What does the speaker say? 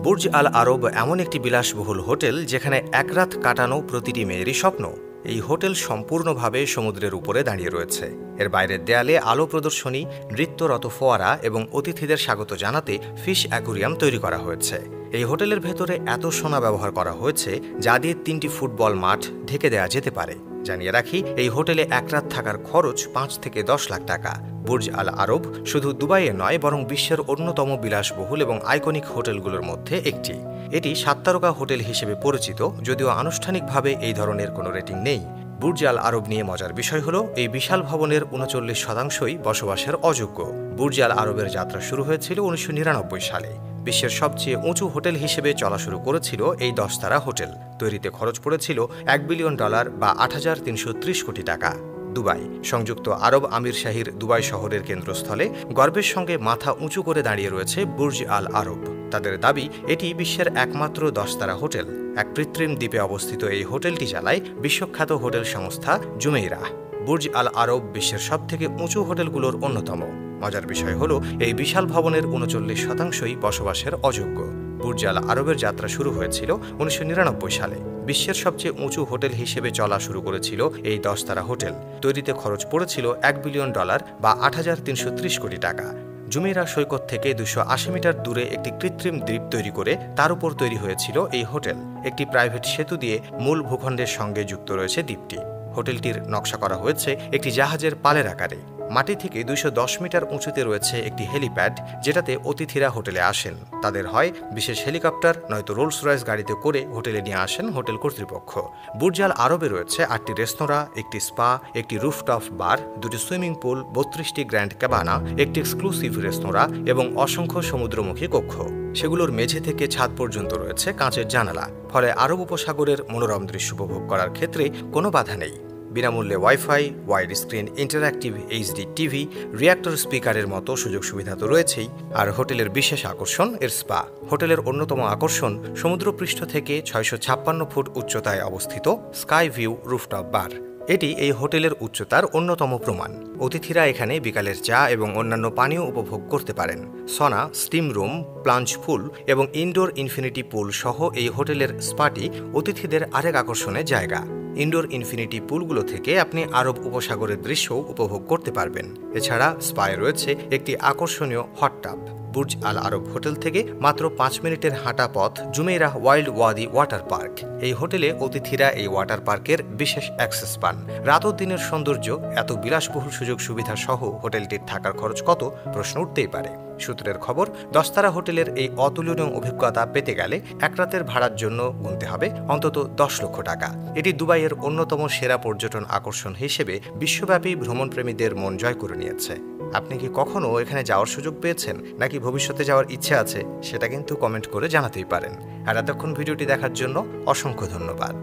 Burj আল আরব এমন একটি বিলাসবহুল হোটেল যেখানে এক রাত কাটানো প্রতিটি মেয়েরই স্বপ্ন। এই হোটেল সম্পূর্ণভাবে সমুদ্রের উপরে দাঁড়িয়ে রয়েছে। এর বাইরের দেয়ালে আলো প্রদর্শনী, নৃত্যরত ফোয়ারা এবং অতিথিদের স্বাগত জানাতে ফিশ অ্যাকুরিয়াম তৈরি করা হয়েছে। এই হোটেলের ভেতরে এত সোনা ব্যবহার করা হয়েছে যা দিয়ে 3টি ফুটবল মাঠ ঢেকে দেওয়া যেতে পারে। জানিয়ে রাখি, এই হোটেলে এক রাত থাকার খরচ 5 থেকে 10 লাখ টাকা। বুর্জ আল আরব শুধু দুবাইয়ে নয়, বরং বিশ্বের অন্যতম বিলাসবহুল এবং আইকনিক হোটেলগুলোর মধ্যে একটি। এটি 7 তারকা হোটেল হিসেবে পরিচিত, যদিও আনুষ্ঠানিকভাবে এই ধরনের কোনো রেটিং নেই। বুর্জ আল আরব নিয়ে মজার বিষয় হলো, এই বিশাল ভবনের 39%ই বসবাসের অযোগ্য। বুর্জ আল আরবের যাত্রা শুরু হয়েছিল 1999 সালে। বিশ্বের সবচেয়ে উঁচু হোটেল হিসেবে চলা শুরু করেছিল এই 10 তারা হোটেল। তৈরিতে খরচ পড়েছিল $1 বিলিয়ন বা 8,330 কোটি টাকা। দুবাই, সংযুক্ত আরব আমিরশাহীর দুবাই শহরের কেন্দ্রস্থলে গর্বের সঙ্গে মাথা উঁচু করে দাঁড়িয়ে রয়েছে বুর্জ আল আরব। তাদের দাবি, এটি বিশ্বের একমাত্র 10 তারা হোটেল। এক কৃত্রিম দ্বীপে অবস্থিত এই হোটেলটি চালায় বিশ্বখ্যাত হোটেল সংস্থা জুমেইরাহ। বুর্জ আল আরব বিশ্বের সবথেকে উঁচু হোটেলগুলোর অন্যতম। মজার বিষয় হলো, এই বিশাল ভবনের 39%ই বসবাসের অযোগ্য। বুর্জ আল আরবের যাত্রা শুরু হয়েছিল 1999 সালে। বিশ্বের সবচেয়ে উঁচু হোটেল হিসেবে চলা শুরু করেছিল এই 10 তারা হোটেল। তৈরিতে খরচ পড়েছিল $1 বিলিয়ন বা 8,330 কোটি টাকা। জুমেইরাহ সৈকত থেকে 280 মিটার দূরে একটি কৃত্রিম দ্বীপ তৈরি করে তার উপর তৈরি হয়েছিল এই হোটেল। একটি প্রাইভেট সেতু দিয়ে মূল ভূখণ্ডের সঙ্গে যুক্ত রয়েছে দ্বীপটি। হোটেলটির নকশা করা হয়েছে একটি জাহাজের পালের আকারে। মাটি থেকে 210 মিটার উঁচুতে রয়েছে একটি হেলিপ্যাড, যেটাতে অতিথিরা হোটেলে আসেন। তাদের হয় বিশেষ হেলিকপ্টার, নয়তো রোলস রয়েস গাড়িতে করে হোটেলে নিয়ে আসেন হোটেল কর্তৃপক্ষ। বুর্জ আল আরবে রয়েছে 8টি রেস্তোরাঁ, একটি স্পা, একটি রুফটপ বার, 2টি সুইমিং পুল, 32টি গ্র্যান্ড ক্যাবানা, একটি এক্সক্লুসিভ রেস্তোরাঁ এবং অসংখ্য সমুদ্রমুখী কক্ষ। সেগুলোর মেঝে থেকে ছাদ পর্যন্ত রয়েছে কাঁচের জানালা, ফলে আরব উপসাগরের মনোরম দৃশ্য উপভোগ করার ক্ষেত্রে কোনো বাধা নেই। বিনামূল্যে wifi, wide screen interactive HD TV, reactor স্পিকারের মতো সুযোগ সুবিধা তো রয়েছেই। আর হোটেলের বিশেষ আকর্ষণ এর স্পা। হোটেলের অন্যতম আকর্ষণ সমুদ্রপৃষ্ঠ থেকে 656 ফুট উচ্চতায় অবস্থিত স্কাই ভিউ রুফটপ বার। এটি এই হোটেলের উচ্চতার অন্যতম প্রমাণ। অতিথিরা এখানে বিকালের চা এবং অন্যান্য পানীয় উপভোগ করতে পারেন। সনা, স্টিম রুম, প্লাঞ্চ পুল এবং ইনডোর ইনফিনিটি পুল সহ এই হোটেলের স্পাটি অতিথিদের আরেক আকর্ষণের জায়গা। ইনডোর ইনফিনিটি পুলগুলো থেকে আপনি আরব উপসাগরের দৃশ্যও উপভোগ করতে পারবেন। এছাড়া স্পায় রয়েছে একটি আকর্ষণীয় হট টাব। বুর্জ আল আরব হোটেল থেকে মাত্র 5 মিনিটের হাঁটা পথ জুমেইরাহ ওয়াইল্ড ওয়াদি ওয়াটার পার্ক। এই হোটেলে অতিথিরা এই ওয়াটার পার্কের বিশেষ অ্যাক্সেস পান। রাত ও দিনের সৌন্দর্য, এত বিলাসবহুল সুযোগ সুবিধা সহ হোটেলটির থাকার খরচ কত, প্রশ্ন উঠতেই পারে। সূত্রের খবর, 10 তারা হোটেলের এই অতুলনীয় অভিজ্ঞতা পেতে গেলে এক রাতের ভাড়ার জন্য গুনতে হবে অন্তত 10 লক্ষ টাকা। এটি দুবাইয়ের অন্যতম সেরা পর্যটন আকর্ষণ হিসেবে বিশ্বব্যাপী ভ্রমণপ্রেমীদের মন জয় করে নিয়েছে। আপনি কি কখনো এখানে যাওয়ার সুযোগ পেয়েছেন, নাকি ভবিষ্যতে যাওয়ার ইচ্ছে আছে, সেটা কিন্তু কমেন্ট করে জানাতেই পারেন। আর এতক্ষণ ভিডিওটি দেখার জন্য অসংখ্য ধন্যবাদ।